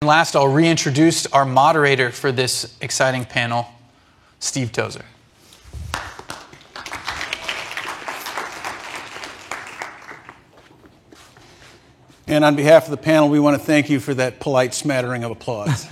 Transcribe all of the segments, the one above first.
And last, I'll reintroduce our moderator for this exciting panel, Steve Tozer. And on behalf of the panel, we want to thank you for that polite smattering of applause.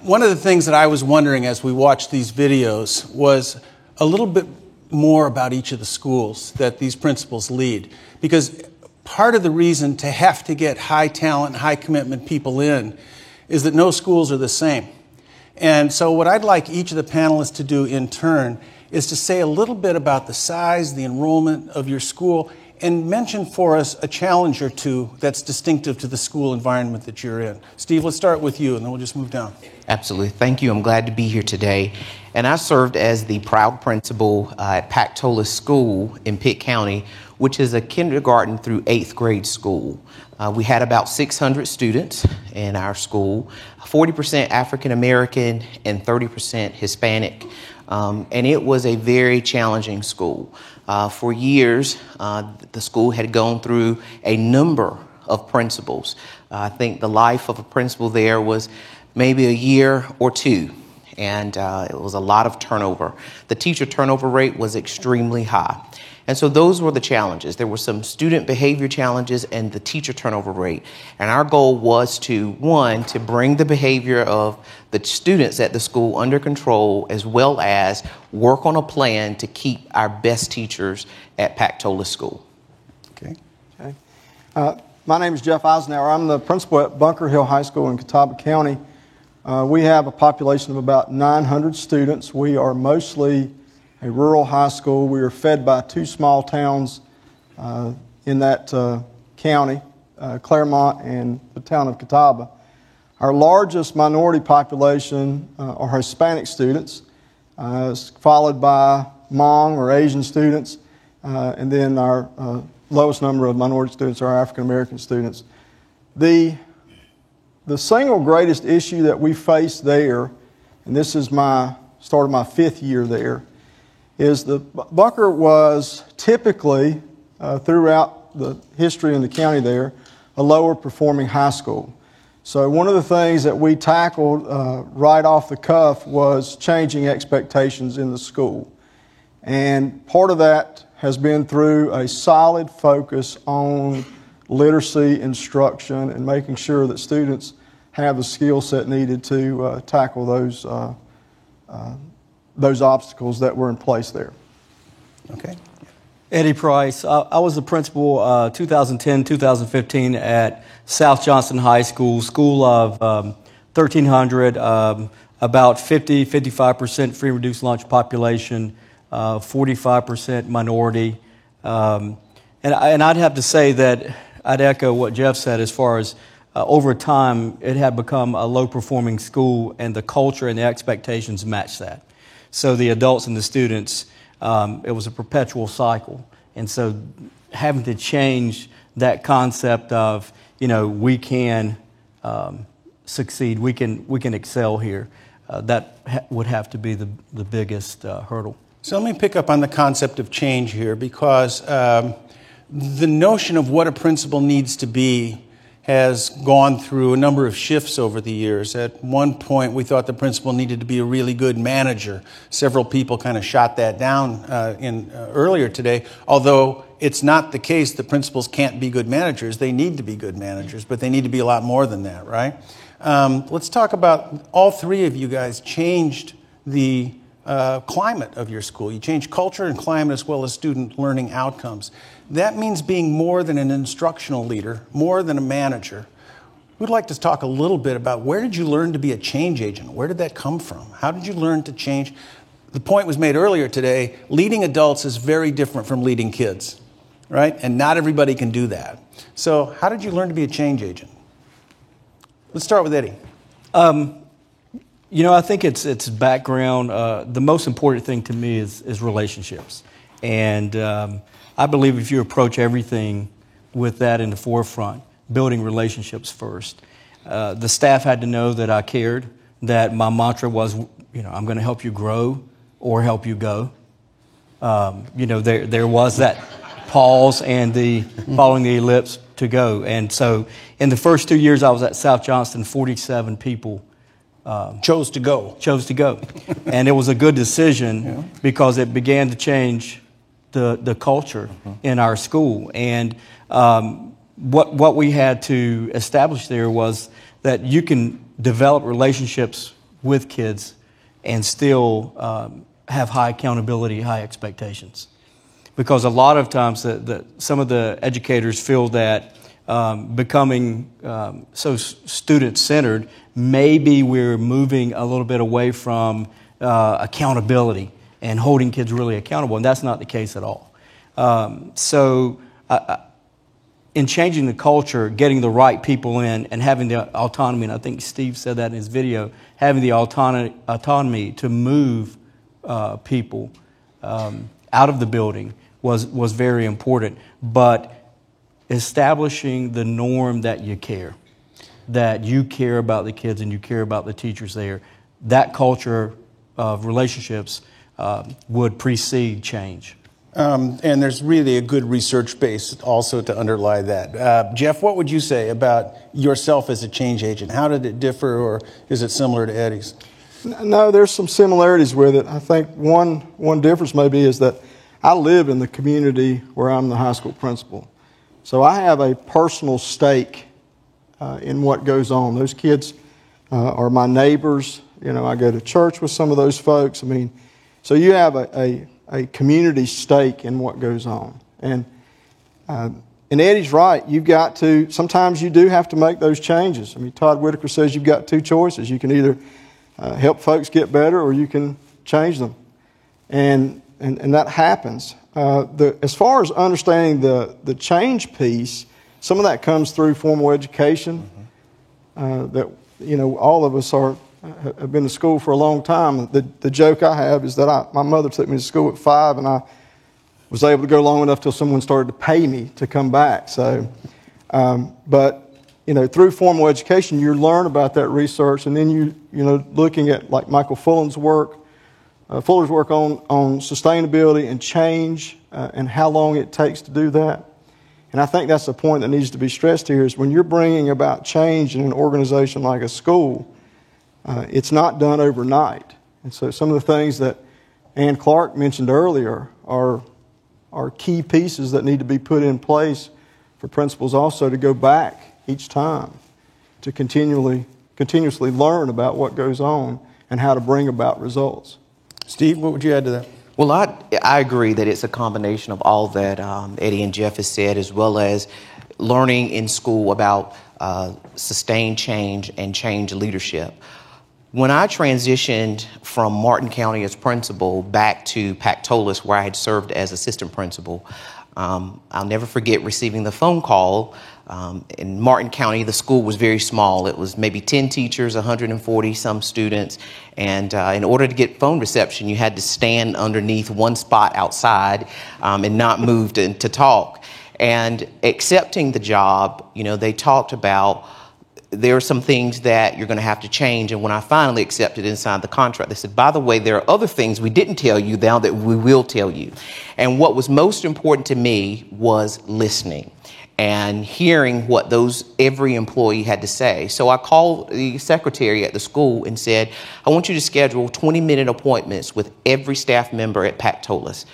One of the things that I was wondering as we watched these videos was a little bit more about each of the schools that these principals lead. Because part of the reason to have to get high talent, high commitment people in is that no schools are the same. And so what I'd like each of the panelists to do in turn is to say a little bit about the size, the enrollment of your school, and mention for us a challenge or two that's distinctive to the school environment that you're in. Steve, let's start with you, and then we'll just move down. Absolutely. Thank you. I'm glad to be here today. And I served as the proud principal at Pactola School in Pitt County, which is a kindergarten through 8th grade school. We had about 600 students in our school, 40% African American and 30% Hispanic. And it was a very challenging school. For years, the school had gone through a number of principals. I think the life of a principal there was maybe a year or two, and it was a lot of turnover. The teacher turnover rate was extremely high. And so those were the challenges. There were some student behavior challenges and the teacher turnover rate. And our goal was to, one, to bring the behavior of the students at the school under control, as well as work on a plan to keep our best teachers at Pactola School. Okay. My name is Jeff Eisenhower. I'm the principal at Bunker Hill High School in Catawba County. We have a population of about 900 students. We are mostly a rural high school. We are fed by two small towns in that county, Claremont and the town of Catawba. Our largest minority population are Hispanic students, followed by Hmong or Asian students, and then our lowest number of minority students are African American students. The single greatest issue that we face there, and this is started my 5th year there, is the Bunker was typically, throughout the history in the county there, a lower performing high school. So one of the things that we tackled right off the cuff was changing expectations in the school. And part of that has been through a solid focus on literacy instruction and making sure that students have the skill set needed to tackle those obstacles that were in place there. Okay. Eddie Price. I was the principal 2010-2015 at South Johnston High School, school of 1,300, about 55% free and reduced lunch population, 45% minority. And I'd have to say that I'd echo what Jeff said as far as over time it had become a low-performing school, and the culture and the expectations matched that. So the adults and the students, it was a perpetual cycle. And so having to change that concept of, we can succeed, we can excel here, that would have to be the biggest hurdle. So let me pick up on the concept of change here, because the notion of what a principal needs to be has gone through a number of shifts over the years. At one point, we thought the principal needed to be a really good manager. Several people kind of shot that down earlier today, although it's not the case that principals can't be good managers. They need to be good managers, but they need to be a lot more than that, right? Let's talk about, all three of you guys changed the climate of your school. You changed culture and climate as well as student learning outcomes. That means being more than an instructional leader, more than a manager. We'd like to talk a little bit about, where did you learn to be a change agent? Where did that come from? How did you learn to change? The point was made earlier today, leading adults is very different from leading kids, right? And not everybody can do that. So how did you learn to be a change agent? Let's start with Eddie. I think it's background. The most important thing to me is relationships. And I believe if you approach everything with that in the forefront, building relationships first. The staff had to know that I cared, that my mantra was, I'm going to help you grow or help you go. There was that pause and the following the ellipse to go. And so in the first 2 years I was at South Johnston, 47 people chose to go. And it was a good decision because it began to change the culture in our school. And what we had to establish there was that you can develop relationships with kids and still have high accountability, high expectations. Because a lot of times some of the educators feel that becoming so student-centered, maybe we're moving a little bit away from accountability and holding kids really accountable, and that's not the case at all. In changing the culture, getting the right people in and having the autonomy, and I think Steve said that in his video, having the autonomy to move people out of the building was very important. But establishing the norm that you care about the kids and you care about the teachers there, that culture of relationships would precede change. And there's really a good research base also to underlie that. Jeff, what would you say about yourself as a change agent? How did it differ, or is it similar to Eddie's? No, there's some similarities with it. I think one difference maybe is that I live in the community where I'm the high school principal. So I have a personal stake in what goes on. Those kids are my neighbors. You know, I go to church with some of those folks. I mean, so you have a community stake in what goes on. And Eddie's right. You've got to, sometimes you do have to make those changes. I mean, Todd Whitaker says you've got two choices. You can either help folks get better or you can change them. And that happens. As far as understanding the change piece, some of that comes through formal education. That, you know, all of us have been to school for a long time. The joke I have is that my mother took me to school at 5, and I was able to go long enough till someone started to pay me to come back. So, but you know, through formal education, you learn about that research, and then you know, looking at like Michael Fuller's work on sustainability and change, and how long it takes to do that. And I think that's the point that needs to be stressed here, is when you're bringing about change in an organization like a school, it's not done overnight. And so some of the things that Ann Clark mentioned earlier are key pieces that need to be put in place for principals also to go back each time to continuously learn about what goes on and how to bring about results. Steve, what would you add to that? Well, I agree that it's a combination of all that Eddie and Jeff has said, as well as learning in school about sustained change and change leadership. When I transitioned from Martin County as principal back to Pactolus, where I had served as assistant principal, I'll never forget receiving the phone call. In Martin County, the school was very small. It was maybe 10 teachers, 140 some students. And in order to get phone reception, you had to stand underneath one spot outside and not move to talk. And accepting the job, you know, they talked about there are some things that you're going to have to change. And when I finally accepted and signed the contract, they said, by the way, there are other things we didn't tell you now that we will tell you. And what was most important to me was listening and hearing what every employee had to say. So I called the secretary at the school and said, I want you to schedule 20-minute appointments with every staff member at Pactolus.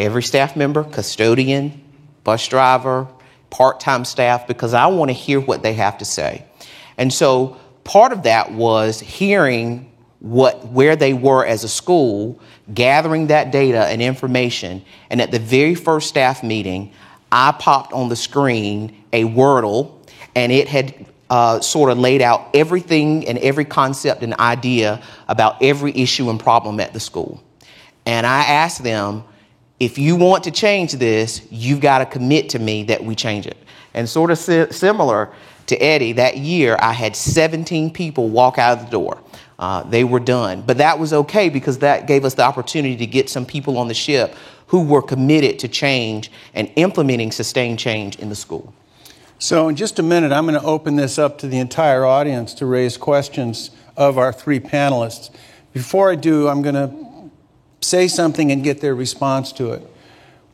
Every staff member, custodian, bus driver, part-time staff, because I want to hear what they have to say. And so part of that was hearing where they were as a school, gathering that data and information. And at the very first staff meeting, I popped on the screen a Wordle, and it had sort of laid out everything and every concept and idea about every issue and problem at the school. And I asked them, if you want to change this, you've got to commit to me that we change it. And sort of similar to Eddie, that year I had 17 people walk out of the door. They were done. But that was okay, because that gave us the opportunity to get some people on the ship who were committed to change and implementing sustained change in the school. So in just a minute, I'm going to open this up to the entire audience to raise questions of our three panelists. Before I do, I'm going to say something and get their response to it.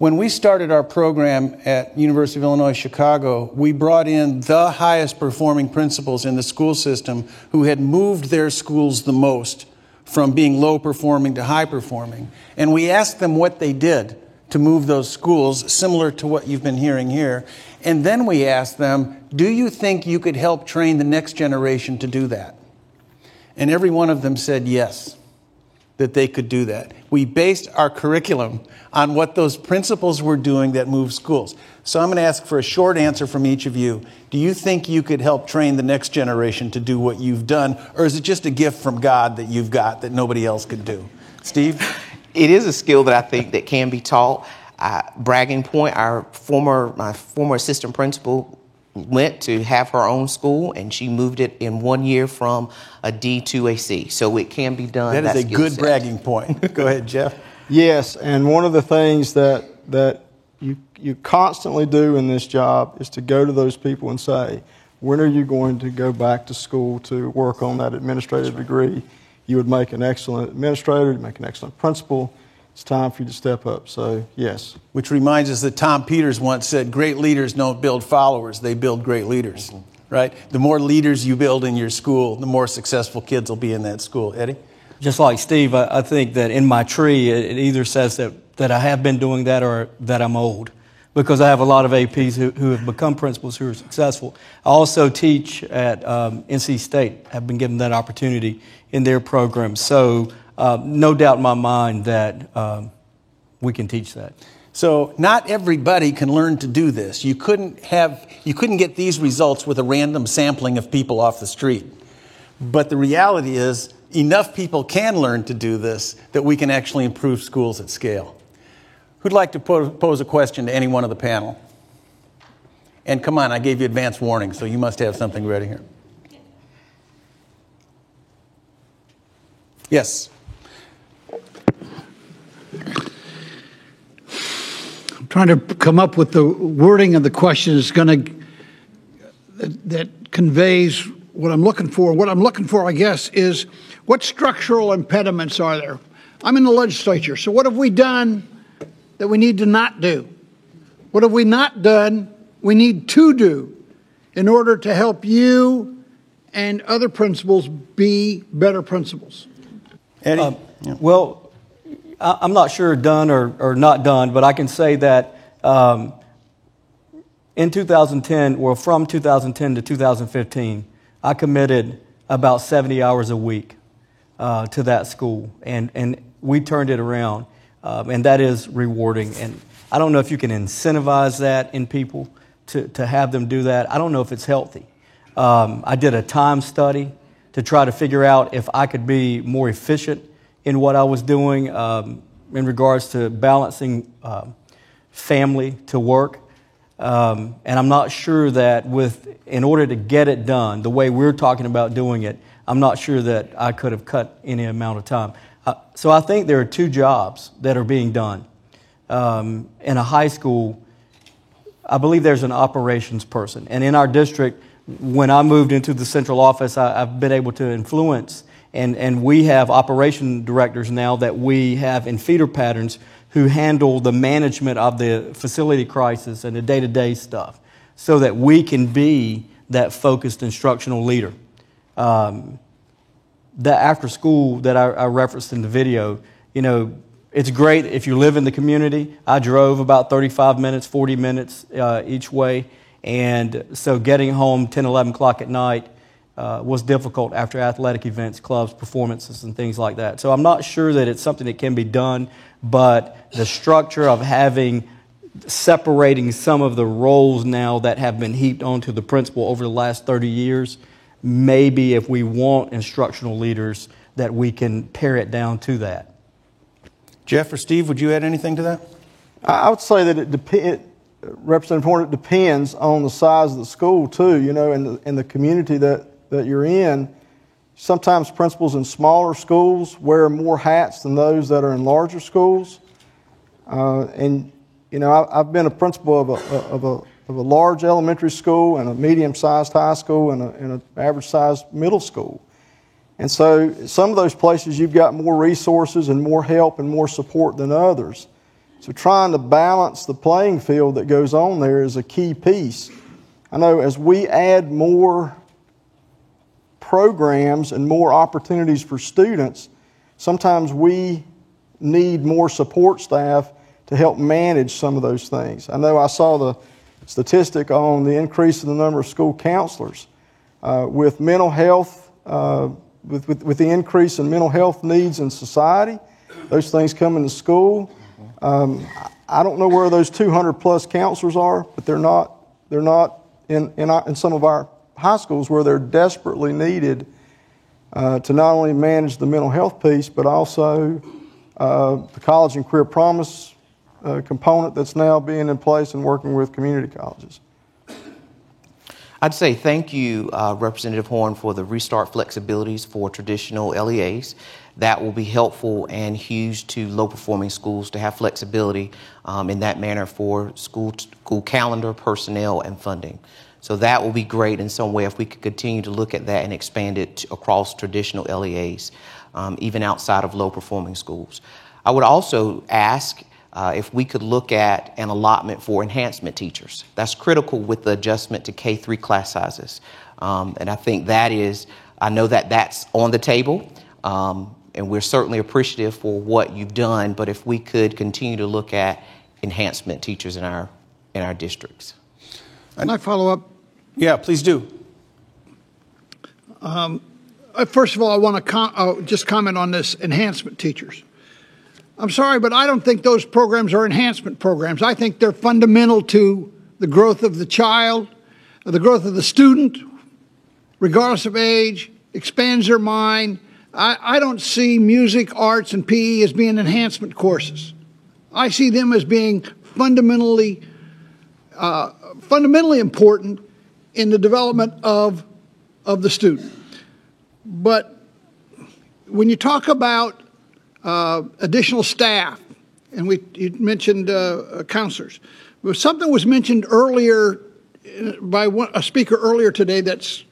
When we started our program at University of Illinois Chicago, we brought in the highest performing principals in the school system who had moved their schools the most from being low performing to high performing. And we asked them what they did to move those schools, similar to what you've been hearing here. And then we asked them, do you think you could help train the next generation to do that? And every one of them said yes, that they could do that. We based our curriculum on what those principals were doing that moved schools. So I'm going to ask for a short answer from each of you. Do you think you could help train the next generation to do what you've done? Or is it just a gift from God that you've got that nobody else could do? Steve? It is a skill that I think that can be taught. Bragging point, my former assistant principal went to have her own school, and she moved it in 1 year from a D to a C. So it can be done. That is a good bragging point. Go ahead, Jeff. Yes, and one of the things that you constantly do in this job is to go to those people and say, when are you going to go back to school to work on that administrative degree? You would make an excellent administrator, you'd make an excellent principal. It's time for you to step up. So, yes. Which reminds us that Tom Peters once said, great leaders don't build followers, they build great leaders. Mm-hmm. Right? The more leaders you build in your school, the more successful kids will be in that school. Eddie? Just like Steve, I think that in my tree, it either says that I have been doing that or that I'm old, because I have a lot of APs who have become principals who are successful. I also teach at NC State, have been given that opportunity in their program. So no doubt in my mind that we can teach that. So not everybody can learn to do this. You couldn't get these results with a random sampling of people off the street. But the reality is enough people can learn to do this that we can actually improve schools at scale. Who'd like to pose a question to any one of the panel? And come on, I gave you advance warning, so you must have something ready here. Yes. I'm trying to come up with the wording of the question that conveys what I'm looking for. What I'm looking for, I guess, is what structural impediments are there? I'm in the legislature, so what have we done that we need to not do? What have we not done we need to do in order to help you and other principals be better principals? Eddie? Well, I'm not sure done or not done, but I can say that in 2010, well, from 2010 to 2015, I committed about 70 hours a week to that school, and we turned it around, and that is rewarding. And I don't know if you can incentivize that in people to have them do that. I don't know if it's healthy. I did a time study to try to figure out if I could be more efficient in what I was doing in regards to balancing family to work. And I'm not sure that in order to get it done the way we're talking about doing it, I'm not sure that I could have cut any amount of time. So I think there are two jobs that are being done. In a high school, I believe there's an operations person. And in our district, when I moved into the central office, I've been able to influence. And we have operation directors now that we have in feeder patterns who handle the management of the facility crisis and the day-to-day stuff so that we can be that focused instructional leader. That after school that I referenced in the video, it's great if you live in the community. I drove about 35 minutes, 40 minutes each way. And so getting home 10, 11 o'clock at night was difficult after athletic events, clubs, performances, and things like that. So I'm not sure that it's something that can be done, but the structure of separating some of the roles now that have been heaped onto the principal over the last 30 years, maybe if we want instructional leaders, that we can pare it down to that. Jeff or Steve, would you add anything to that? I would say that Representative Horn, it depends on the size of the school too, and the community that you're in. Sometimes principals in smaller schools wear more hats than those that are in larger schools. I've been a principal of a large elementary school and a medium-sized high school and an average-sized middle school. And so some of those places you've got more resources and more help and more support than others. So trying to balance the playing field that goes on there is a key piece. I know as we add more programs and more opportunities for students, sometimes we need more support staff to help manage some of those things. I know I saw the statistic on the increase in the number of school counselors. With mental health, with the increase in mental health needs in society, those things come into school. I don't know where those 200 plus counselors are, but they're not in some of our high schools where they're desperately needed to not only manage the mental health piece, but also the college and career promise component that's now being in place and working with community colleges. I'd say thank you, Representative Horn, for the restart flexibilities for traditional LEAs. That will be helpful and huge to low-performing schools to have flexibility in that manner for school calendar, personnel, and funding. So that will be great in some way if we could continue to look at that and expand it across traditional LEAs, even outside of low-performing schools. I would also ask if we could look at an allotment for enhancement teachers. That's critical with the adjustment to K-3 class sizes. And I think I know that that's on the table, and we're certainly appreciative for what you've done, but if we could continue to look at enhancement teachers in our districts. Can I follow up? Yeah, please do. First of all, I want to just comment on this enhancement teachers. I'm sorry, but I don't think those programs are enhancement programs. I think they're fundamental to the growth of the child, the growth of the student, regardless of age, expands their mind. I don't see music, arts, and PE as being enhancement courses. I see them as being fundamentally important in the development of the student. But when you talk about additional staff, and you mentioned counselors, but something was mentioned earlier by a speaker earlier today that's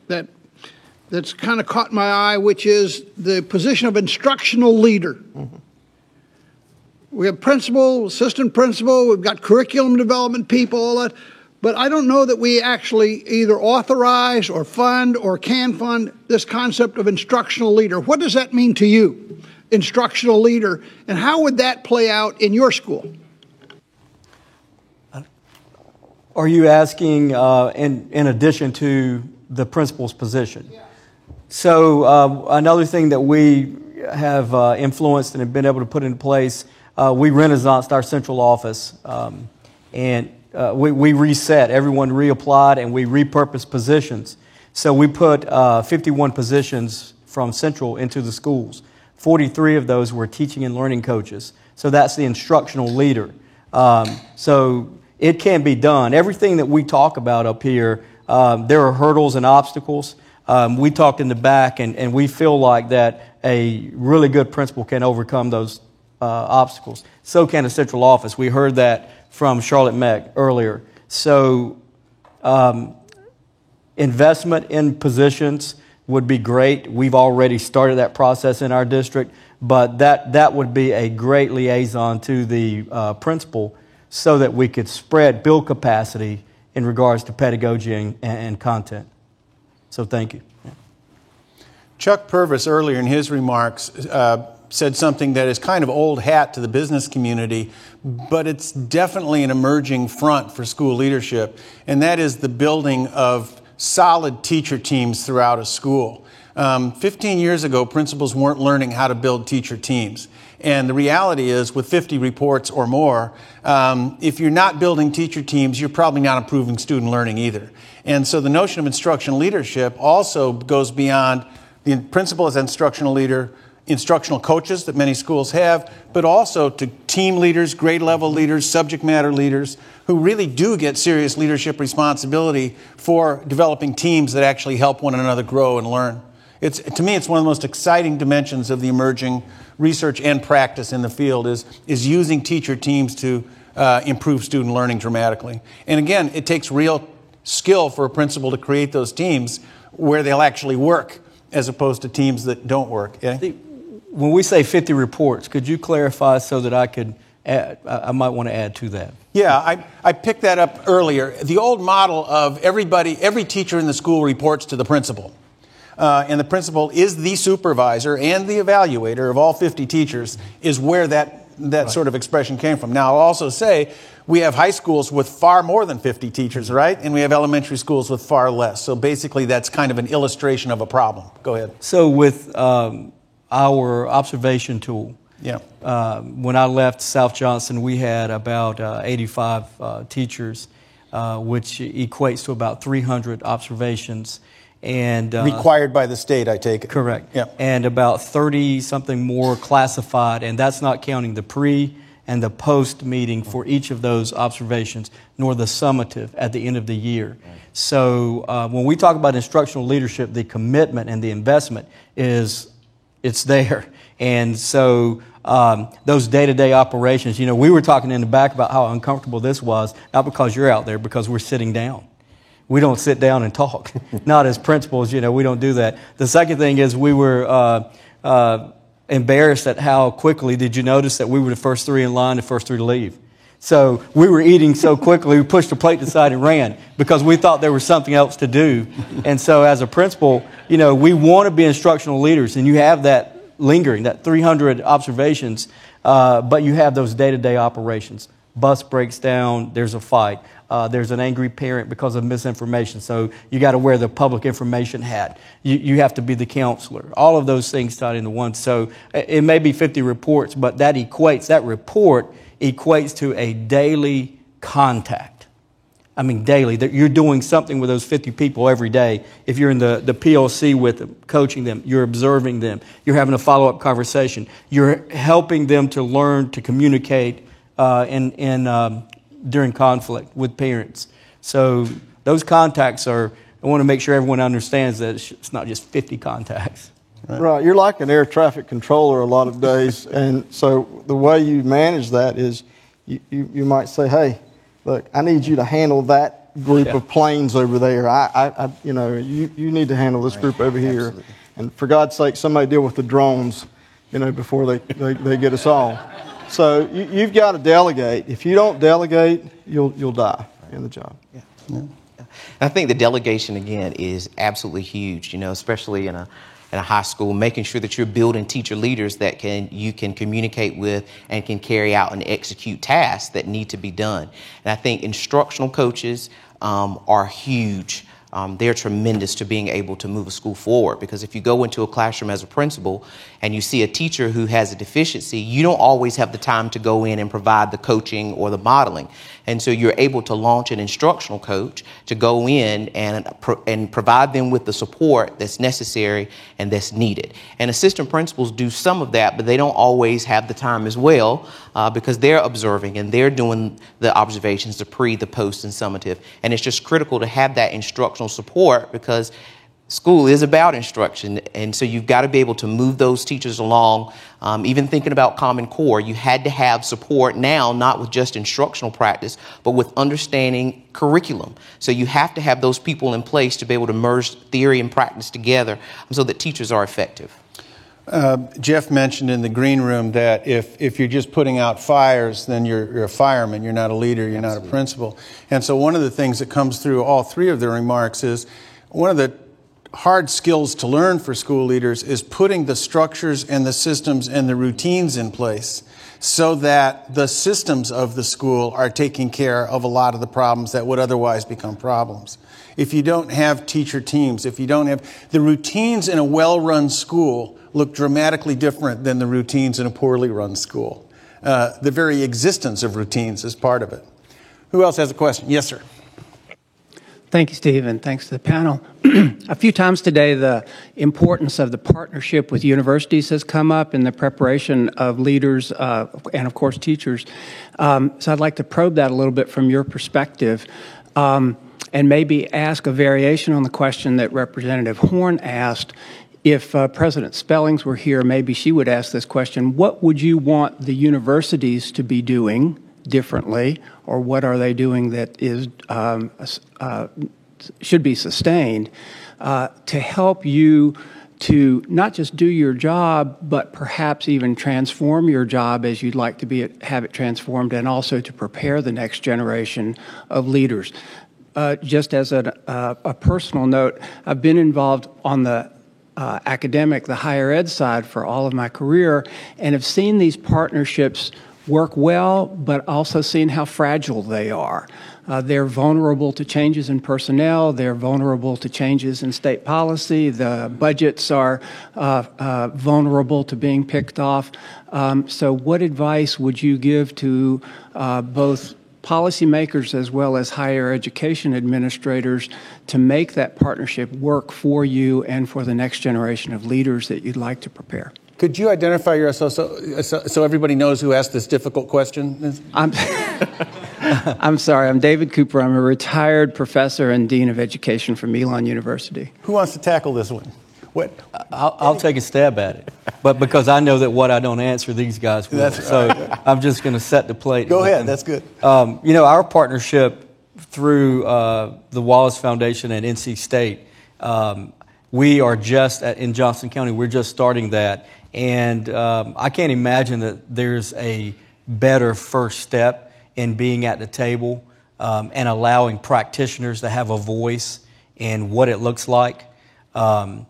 kind of caught my eye, which is the position of instructional leader. Mm-hmm. We have principal, assistant principal, we've got curriculum development people, all that. But I don't know that we actually either authorize or fund or can fund this concept of instructional leader. What does that mean to you, instructional leader, and how would that play out in your school? Are you asking in addition to the principal's position? Yeah. So another thing that we have influenced and have been able to put in place, we renaissanced our central office, and we reset. Everyone reapplied, and we repurposed positions. So we put 51 positions from Central into the schools. 43 of those were teaching and learning coaches. So that's the instructional leader. So it can be done. Everything that we talk about up here, there are hurdles and obstacles. We talked in the back, and we feel like that a really good principal can overcome those obstacles. So can a central office. We heard that from Charlotte Meck earlier. So investment in positions would be great. We've already started that process in our district, but that would be a great liaison to the principal so that we could build capacity in regards to pedagogy and content. So thank you. Chuck Purvis earlier in his remarks said something that is kind of old hat to the business community, but it's definitely an emerging front for school leadership, and that is the building of solid teacher teams throughout a school. 15 years ago, principals weren't learning how to build teacher teams. And the reality is, with 50 reports or more, if you're not building teacher teams, you're probably not improving student learning either. And so the notion of instructional leadership also goes beyond the principal as instructional leader, instructional coaches that many schools have, but also to team leaders, grade level leaders, subject matter leaders, who really do get serious leadership responsibility for developing teams that actually help one another grow and learn. To me, it's one of the most exciting dimensions of the emerging research and practice in the field is using teacher teams to improve student learning dramatically. And again, it takes real skill for a principal to create those teams where they'll actually work as opposed to teams that don't work. Yeah? When we say 50 reports, could you clarify so that I could I might want to add to that. Yeah, I picked that up earlier. The old model of every teacher in the school reports to the principal. And the principal is the supervisor and the evaluator of all 50 teachers, is where that Right. sort of expression came from. Now, I'll also say we have high schools with far more than 50 teachers, right? And we have elementary schools with far less. So basically, that's kind of an illustration of a problem. Go ahead. So with our observation tool, Yeah. when I left South Johnson, we had about 85 teachers, which equates to about 300 observations. And Required by the state, I take it. correct. Yeah. And about 30-something more classified, and that's not counting the pre and the post meeting for each of those observations, nor the summative at the end of the year. So when we talk about instructional leadership, the commitment and the investment it's there. And so those day-to-day operations, we were talking in the back about how uncomfortable this was, not because you're out there, because we're sitting down. We don't sit down and talk. Not as principals, we don't do that. The second thing is we were embarrassed at how quickly, did you notice that we were the first three in line, the first three to leave? So we were eating so quickly, we pushed the plate aside and ran because we thought there was something else to do. And so as a principal, we want to be instructional leaders, and you have that lingering, that 300 observations, but you have those day-to-day operations. Bus breaks down, there's a fight. There's an angry parent because of misinformation, so you got to wear the public information hat. You have to be the counselor. All of those things tied into one. So it may be 50 reports, but that report equates to a daily contact. I mean, daily. You're doing something with those 50 people every day. If you're in the PLC with them, coaching them, you're observing them, you're having a follow-up conversation, you're helping them to learn to communicate during conflict with parents. So those contacts I want to make sure everyone understands that it's not just 50 contacts. Right. You're like an air traffic controller a lot of days. And so the way you manage that is you might say, hey, look, I need you to handle that group of planes over there. You need to handle this group over here. Absolutely. And for God's sake, somebody deal with the drones, before they get us all. So you've got to delegate. If you don't delegate, you'll die in the job. Yeah. I think the delegation, again, is absolutely huge, especially in a high school, making sure that you're building teacher leaders that you can communicate with and can carry out and execute tasks that need to be done. And I think instructional coaches are huge. They're tremendous to being able to move a school forward, because if you go into a classroom as a principal and you see a teacher who has a deficiency, you don't always have the time to go in and provide the coaching or the modeling. And so you're able to launch an instructional coach to go in and provide them with the support that's necessary and that's needed. And assistant principals do some of that, but they don't always have the time as well because they're observing and they're doing the observations, the pre, the post, and summative. And it's just critical to have that instructional support, because school is about instruction, and so you've got to be able to move those teachers along. Even thinking about Common Core, you had to have support now, not with just instructional practice, but with understanding curriculum. So you have to have those people in place to be able to merge theory and practice together so that teachers are effective. Jeff mentioned in the green room that if you're just putting out fires, then you're a fireman, you're not a leader, you're not a principal. And so one of the things that comes through all three of their remarks is one of the hard skills to learn for school leaders is putting the structures and the systems and the routines in place so that the systems of the school are taking care of a lot of the problems that would otherwise become problems. If you don't have teacher teams, if you don't have the routines in a well-run school look dramatically different than the routines in a poorly run school. The very existence of routines is part of it. Who else has a question? Yes, sir. Thank you, Steve, and thanks to the panel. A few times today, the importance of the partnership with universities has come up in the preparation of leaders and, of course, teachers. So I'd like to probe that a little bit from your perspective and maybe ask a variation on the question that Representative Horn asked. If President Spellings were here, maybe she would ask this question: what would you want the universities to be doing differently, or what are they doing that is should be sustained to help you to not just do your job, but perhaps even transform your job as you'd like to have it transformed, and also to prepare the next generation of leaders. Just as a personal note, I've been involved on the the higher ed side for all of my career, and have seen these partnerships work well, but also seen how fragile they are. They're vulnerable to changes in personnel. They're vulnerable to changes in state policy. The budgets are vulnerable to being picked off. So what advice would you give to both policymakers as well as higher education administrators to make that partnership work for you and for the next generation of leaders that you'd like to prepare? Could you identify yourself so everybody knows who asked this difficult question? I'm sorry. I'm David Cooper. I'm a retired professor and dean of education from Elon University. Who wants to tackle this one? What? I'll take a stab at it, but because I know that what I don't answer, these guys will. So I'm just going to set the plate. Go ahead. That's good. Our partnership through the Wallace Foundation and NC State, we are just in Johnson County. We're just starting that, and I can't imagine that there's a better first step in being at the table and allowing practitioners to have a voice in what it looks like. And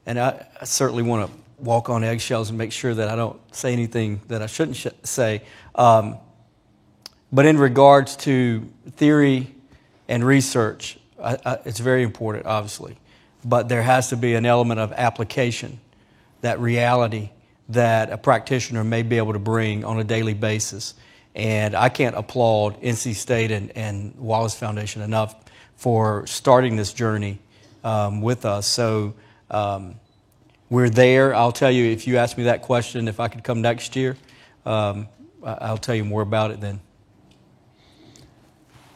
I certainly want to walk on eggshells and make sure that I don't say anything that I shouldn't say. But in regards to theory and research, it's very important, obviously. But there has to be an element of application, that reality that a practitioner may be able to bring on a daily basis. And I can't applaud NC State and Wallace Foundation enough for starting this journey with us. So we're there. I'll tell you, if you ask me that question, if I could come next year, I'll tell you more about it then.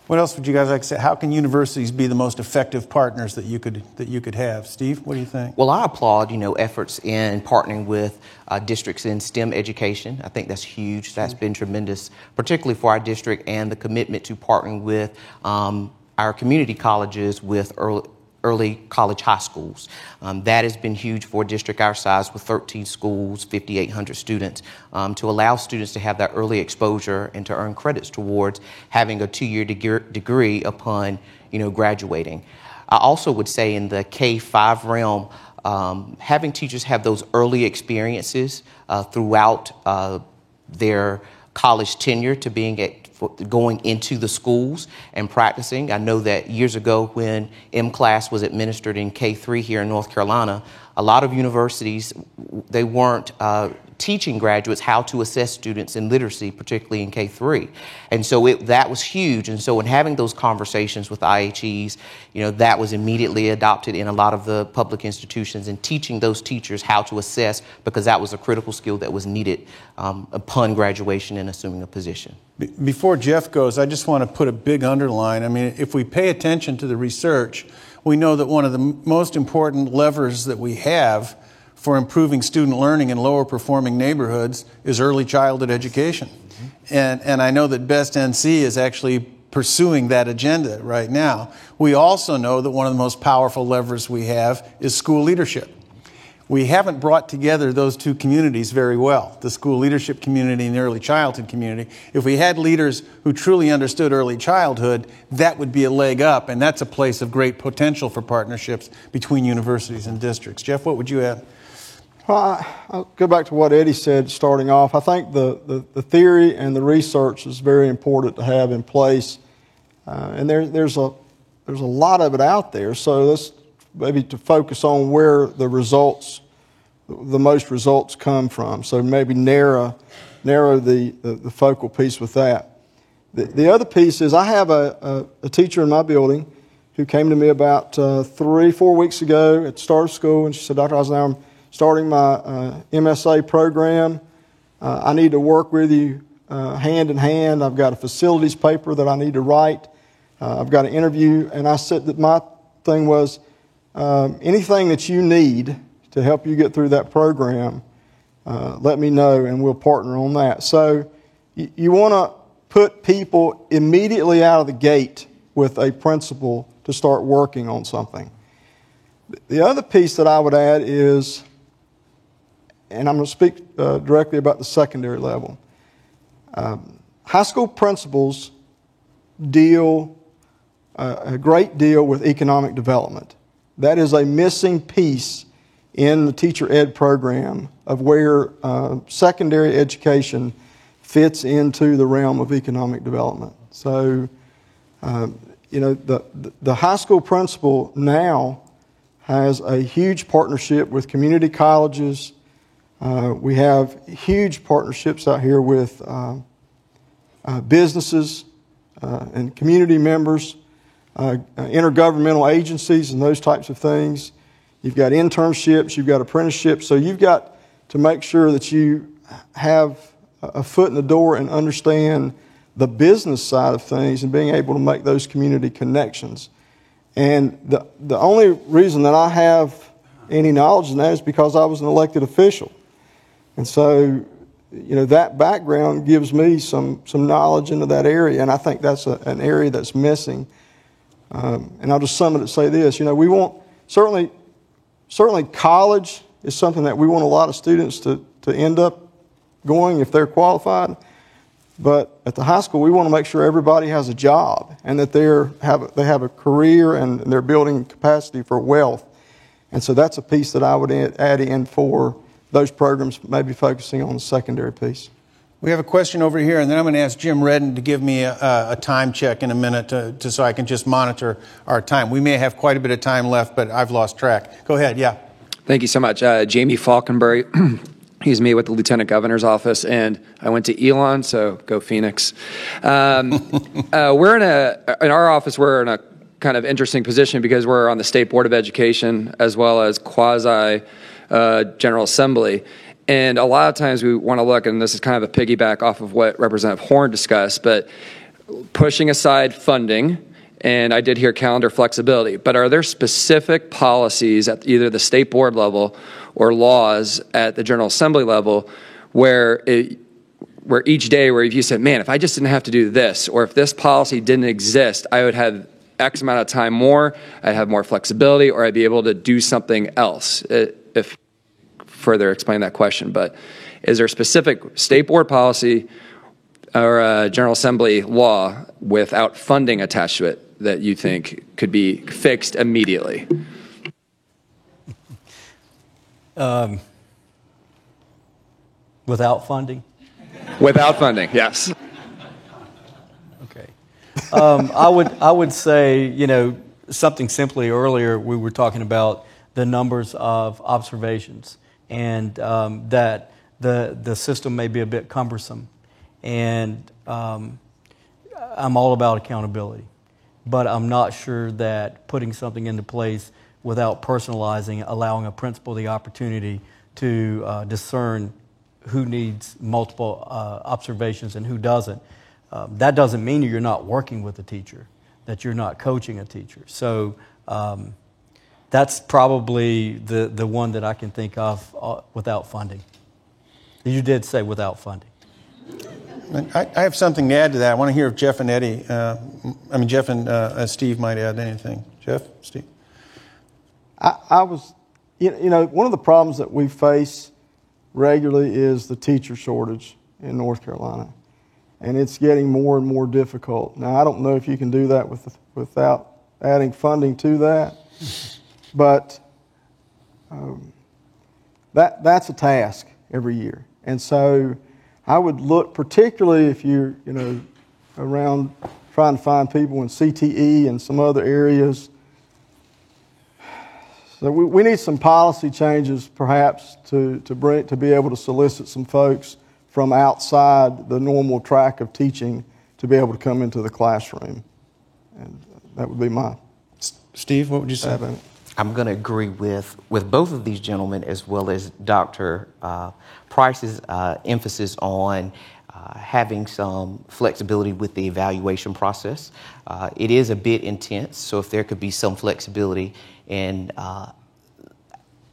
What else would you guys like to say? How can universities be the most effective partners that you could have? Steve, what do you think? Well, I applaud, efforts in partnering with districts in STEM education. I think that's huge. That's been tremendous, particularly for our district, and the commitment to partnering with our community colleges with early college high schools. That has been huge for a district our size with 13 schools, 5,800 students, to allow students to have that early exposure and to earn credits towards having a 2-year degree upon, graduating. I also would say in the K-5 realm, having teachers have those early experiences throughout their college tenure to going into the schools and practicing. I know that years ago when M-Class was administered in K-3 here in North Carolina, a lot of universities, they weren't teaching graduates how to assess students in literacy, particularly in K-3. And so that was huge. And so in having those conversations with IHEs, that was immediately adopted in a lot of the public institutions, and teaching those teachers how to assess, because that was a critical skill that was needed upon graduation and assuming a position. Before Jeff goes, I just want to put a big underline. I mean, if we pay attention to the research, we know that one of the most important levers that we have for improving student learning in lower performing neighborhoods is early childhood education. And I know that Best NC is actually pursuing that agenda right now. We also know that one of the most powerful levers we have is school leadership. We haven't brought together those two communities very well, the school leadership community and the early childhood community. If we had leaders who truly understood early childhood, that would be a leg up, and that's a place of great potential for partnerships between universities and districts. Jeff, what would you add? Well, I'll go back to what Eddie said starting off. I think the theory and the research is very important to have in place, and there's a lot of it out there. So let's maybe to focus on where the most results come from. So maybe narrow the focal piece with that. The other piece is I have a teacher in my building who came to me about 3-4 weeks ago at the start of school, and she said, Dr. Eisenhower, I'm starting my MSA program. I need to work with you hand in hand. I've got a facilities paper that I need to write. I've got an interview, and I said that my thing was, anything that you need to help you get through that program, let me know, and we'll partner on that. So you want to put people immediately out of the gate with a principal to start working on something. The other piece that I would add is, and I'm going to speak directly about the secondary level. High school principals deal a great deal with economic development. That is a missing piece in the teacher ed program of where secondary education fits into the realm of economic development. So, the high school principal now has a huge partnership with community colleges. We have huge partnerships out here with businesses and community members, intergovernmental agencies and those types of things. You've got internships, you've got apprenticeships, so you've got to make sure that you have a foot in the door and understand the business side of things and being able to make those community connections. And the only reason that I have any knowledge in that is because I was an elected official. And so, that background gives me some knowledge into that area, and I think that's an area that's missing. And I'll just sum it and say this, we want, certainly college is something that we want a lot of students to end up going if they're qualified. But at the high school, we want to make sure everybody has a job and that they have a career and they're building capacity for wealth. And so that's a piece that I would add in for those programs, maybe focusing on the secondary piece. We have a question over here, and then I'm going to ask Jim Redden to give me a time check in a minute so I can just monitor our time. We may have quite a bit of time left, but I've lost track. Go ahead, yeah. Thank you so much. Jamie Falkenberry, he's me with the Lieutenant Governor's office, and I went to Elon, so go Phoenix. We're in our office, we're in a kind of interesting position because we're on the State Board of Education as well as quasi General Assembly. And a lot of times we want to look, and this is kind of a piggyback off of what Representative Horn discussed, but pushing aside funding, and I did hear calendar flexibility, but are there specific policies at either the state board level or laws at the General Assembly level where each day where if you said, man, if I just didn't have to do this, or if this policy didn't exist, I would have X amount of time more, I'd have more flexibility, or I'd be able to do something else? If further explain that question, but is there a specific state board policy or a General Assembly law without funding attached to it that you think could be fixed immediately? Without funding? Without funding, yes. Okay. I would say, something simply earlier we were talking about the numbers of observations and that the system may be a bit cumbersome. And I'm all about accountability. But I'm not sure that putting something into place without personalizing, allowing a principal the opportunity to discern who needs multiple observations and who doesn't. That doesn't mean you're not working with a teacher, that you're not coaching a teacher. So that's probably the one that I can think of without funding. You did say without funding. I have something to add to that. I want to hear if Jeff and Eddie, Jeff and Steve might add anything. Jeff, Steve? I was, one of the problems that we face regularly is the teacher shortage in North Carolina. And it's getting more and more difficult. Now, I don't know if you can do that without adding funding to that, but that's a task every year. And so I would look, particularly if you're, around trying to find people in CTE and some other areas. So we need some policy changes, perhaps, to be able to solicit some folks from outside the normal track of teaching to be able to come into the classroom. And that would be my... Steve, what would you say about it? I'm going to agree with both of these gentlemen, as well as Dr. Price's emphasis on having some flexibility with the evaluation process. It is a bit intense, so if there could be some flexibility in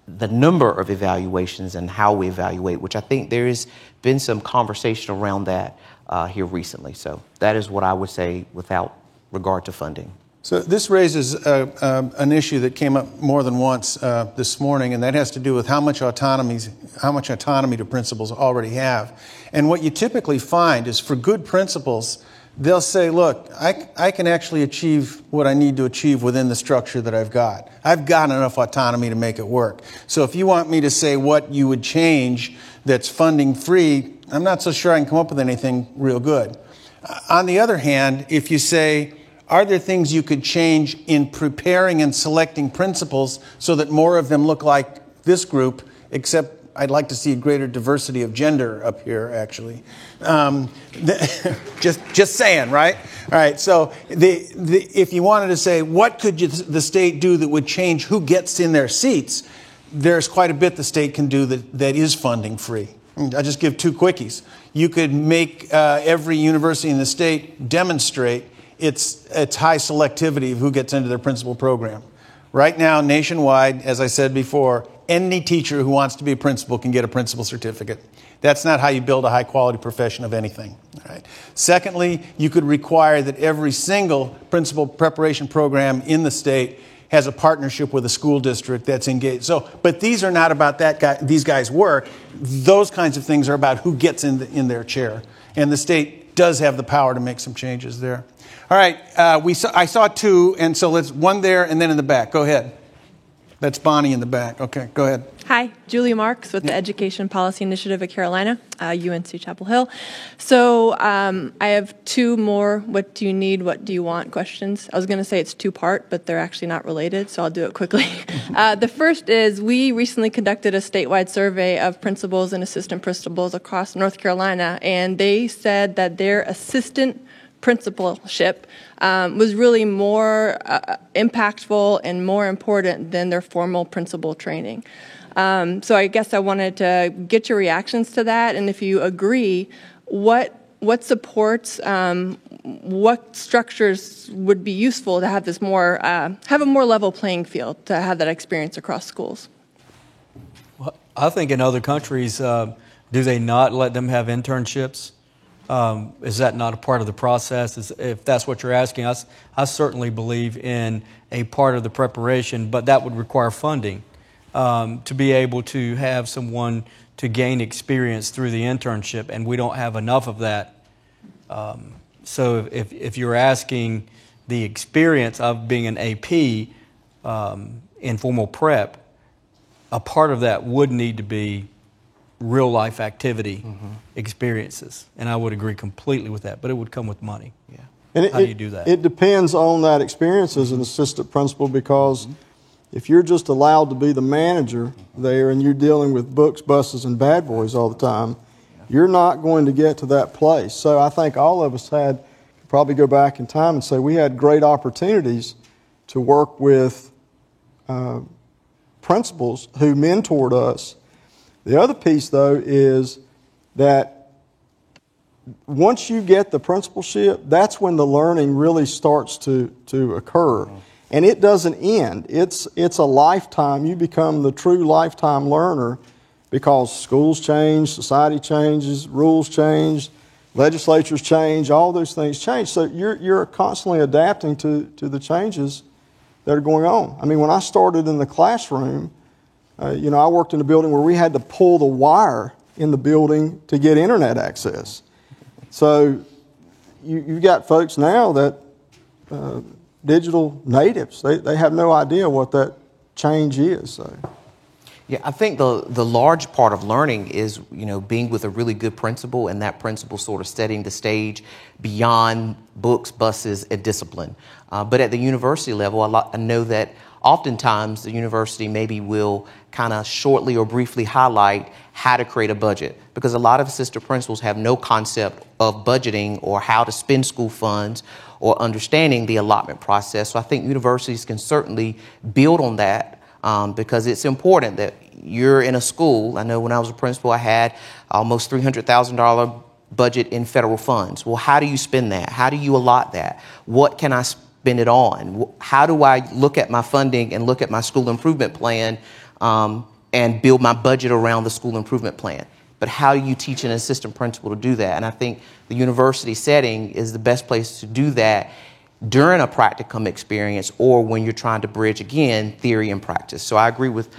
the number of evaluations and how we evaluate, which I think there has been some conversation around that here recently. So that is what I would say without regard to funding. So this raises an issue that came up more than once this morning, and that has to do with how much autonomy do principals already have. And what you typically find is for good principals, they'll say, look, I can actually achieve what I need to achieve within the structure that I've got. I've got enough autonomy to make it work. So if you want me to say what you would change that's funding free, I'm not so sure I can come up with anything real good. On the other hand, if you say, are there things you could change in preparing and selecting principals so that more of them look like this group, except I'd like to see a greater diversity of gender up here, actually. Just saying, right? All right, so if you wanted to say, what could the state do that would change who gets in their seats, there's quite a bit the state can do that is funding free. I'll just give two quickies. You could make every university in the state demonstrate its high selectivity of who gets into their principal program. Right now, nationwide, as I said before, any teacher who wants to be a principal can get a principal certificate. That's not how you build a high-quality profession of anything. All right. Secondly, you could require that every single principal preparation program in the state has a partnership with a school district that's engaged. So, but these are not about these guys' work. Those kinds of things are about who gets in their chair. And the state does have the power to make some changes there. All right, I saw two, and so let's one there and then in the back. Go ahead. That's Bonnie in the back. Okay, go ahead. Hi, Julie Marks with the Education Policy Initiative of Carolina, UNC Chapel Hill. So I have two more what do you need, what do you want questions. I was going to say it's two-part, but they're actually not related, so I'll do it quickly. The first is we recently conducted a statewide survey of principals and assistant principals across North Carolina, and they said that their assistant principalship was really more impactful and more important than their formal principal training. So I guess I wanted to get your reactions to that, and if you agree, what supports, what structures would be useful to have this more, have a more level playing field to have that experience across schools? Well, I think in other countries, do they not let them have internships? Is that not a part of the process? If that's what you're asking, I certainly believe in a part of the preparation, but that would require funding to be able to have someone to gain experience through the internship, and we don't have enough of that. So if you're asking the experience of being an AP in formal prep, a part of that would need to be real life activity experiences, and I would agree completely with that, but it would come with money. Yeah. And how do you do that? It depends on that experience as an assistant principal, because if you're just allowed to be the manager there and you're dealing with books, buses, and bad boys all the time, you're not going to get to that place. So I think all of us could probably go back in time and say we had great opportunities to work with principals who mentored us. The other piece, though, is that once you get the principalship, that's when the learning really starts to occur. And it doesn't end. It's a lifetime. You become the true lifetime learner because schools change, society changes, rules change, legislatures change, all those things change. So you're constantly adapting to the changes that are going on. I mean, when I started in the classroom, I worked in a building where we had to pull the wire in the building to get internet access. So you've got folks now that digital natives, they have no idea what that change is. So. Yeah, I think the large part of learning is, being with a really good principal, and that principal sort of setting the stage beyond books, buses, and discipline. But at the university level, I know that oftentimes the university maybe will kind of shortly or briefly highlight how to create a budget, because a lot of assistant principals have no concept of budgeting or how to spend school funds or understanding the allotment process. So I think universities can certainly build on that because it's important that you're in a school. I know when I was a principal, I had almost $300,000 budget in federal funds. Well, how do you spend that? How do you allot that? What can I spend it on? How do I look at my funding and look at my school improvement plan and build my budget around the school improvement plan? But how do you teach an assistant principal to do that? And I think the university setting is the best place to do that during a practicum experience or when you're trying to bridge, again, theory and practice. So I agree with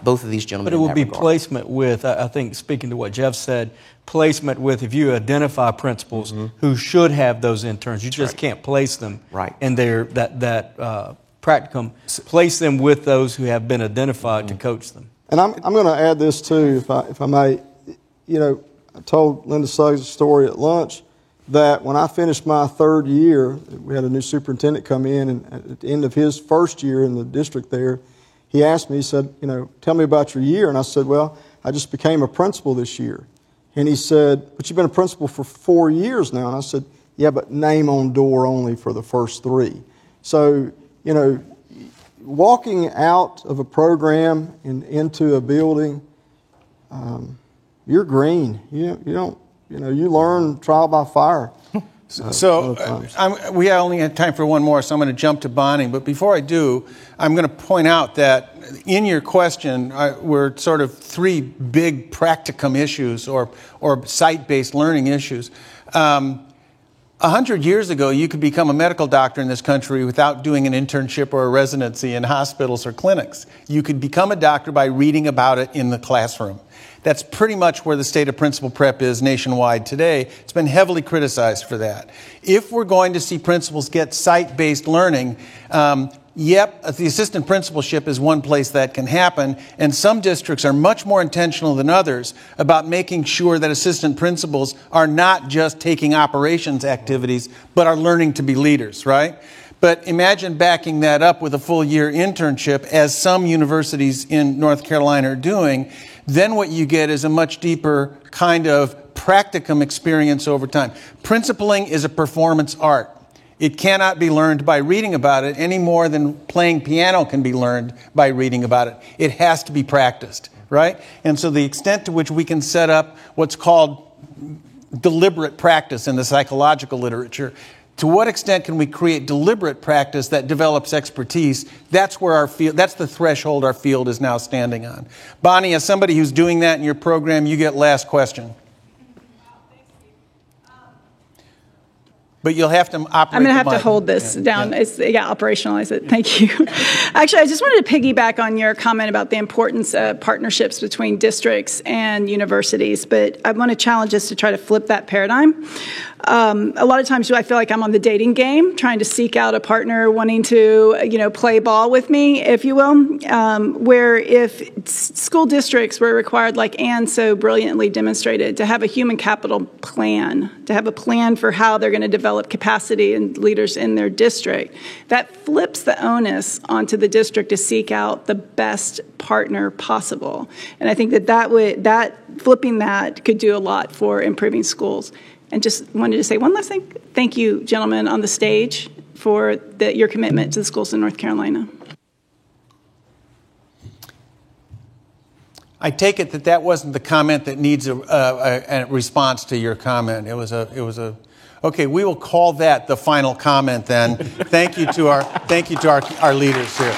both of these gentlemen. But it in would that be regard. placement with, I think, speaking to what Jeff said, placement with, if you identify principals who should have those interns, you just can't place them in their practicum. Place them with those who have been identified to coach them. And I'm going to add this too, if I may. You know, I told Linda Suggs a story at lunch that when I finished my third year, we had a new superintendent come in, and at the end of his first year in the district there, he asked me, he said, you know, tell me about your year. And I said, well, I just became a principal this year. And he said, but you've been a principal for 4 years now. And I said, yeah, but name on door only for the first 3. So, you know, walking out of a program and into a building, you're green. You don't. You know, you learn trial by fire. We only have time for one more, so I'm going to jump to Bonnie. But before I do, I'm going to point out that in your question were sort of 3 big practicum issues or site-based learning issues. 100 years ago, you could become a medical doctor in this country without doing an internship or a residency in hospitals or clinics. You could become a doctor by reading about it in the classroom. That's pretty much where the state of principal prep is nationwide today. It's been heavily criticized for that. If we're going to see principals get site-based learning, the assistant principalship is one place that can happen, and some districts are much more intentional than others about making sure that assistant principals are not just taking operations activities, but are learning to be leaders, right? But imagine backing that up with a full-year internship, as some universities in North Carolina are doing. Then what you get is a much deeper kind of practicum experience over time. Principling is a performance art. It cannot be learned by reading about it any more than playing piano can be learned by reading about it. It has to be practiced, right? And so the extent to which we can set up what's called deliberate practice in the psychological literature, to what extent can we create deliberate practice that develops expertise? That's where that's the threshold our field is now standing on. Bonnie, as somebody who's doing that in your program, you get last question. But you'll have to operate. I'm going to have to hold this down. Operationalize it. Thank you. Actually, I just wanted to piggyback on your comment about the importance of partnerships between districts and universities, but I want to challenge us to try to flip that paradigm. A lot of times I feel like I'm on the dating game, trying to seek out a partner wanting to, play ball with me, if you will, where if school districts were required, like Ann so brilliantly demonstrated, to have a human capital plan, to have a plan for how they're going to develop capacity and leaders in their district, that flips the onus onto the district to seek out the best partner possible. And I think that flipping that could do a lot for improving schools. And just wanted to say one last thing. Thank you, gentlemen, on the stage for your commitment to the schools in North Carolina. I take it that wasn't the comment that needs a response to your comment. It was a. Okay, we will call that the final comment then. Thank you to our leaders here.